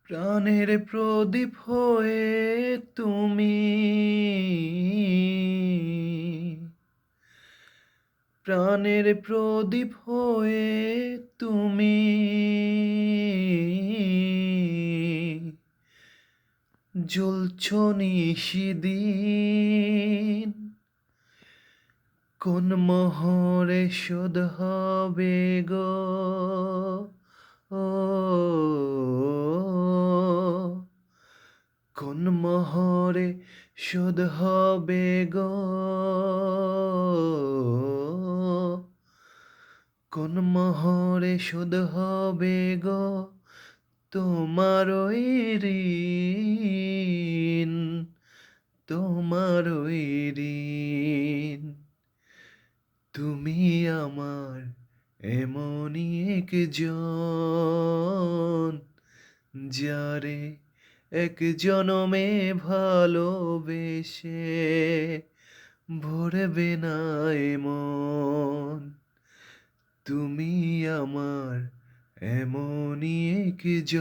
প্রাণের প্রদীপ হয়ে তুমি প্রাণের প্রদীপ হয়ে তুমি জ্বলছ নিশিদিন কোন মোহরে শোধ হবে গো ও কোন মোহরে শোধ হবে গো কোন মোহরে শোধ হবে গো তোমার ওই ঋণ তোমার ওই ঋণ তুমি আমার এমনই একজন যারে এক জনমে ভালোবেসে ভরবে না এমন তুমি আমার এমনই একজন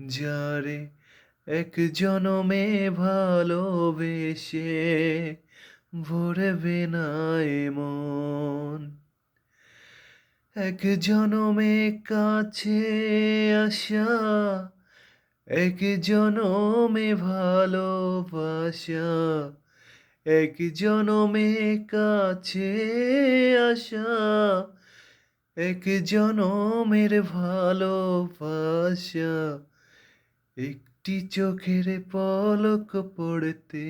যারে এক জনমে ভালোবেসে ভরবে না এমন এক জনমে কাছে আসা এক জনমে ভালোবাসা এক জনমে কাছে আসা এক জনমের ভালোবাসা একটি চোখের পলক পড়তে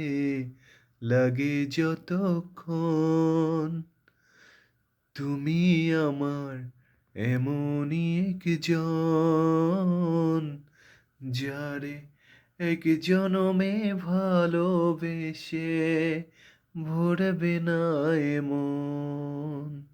লাগে যতক্ষণ তুমি আমার এমনই একজন যারে এক জনমে ভালোবেসে ভরবে না এমন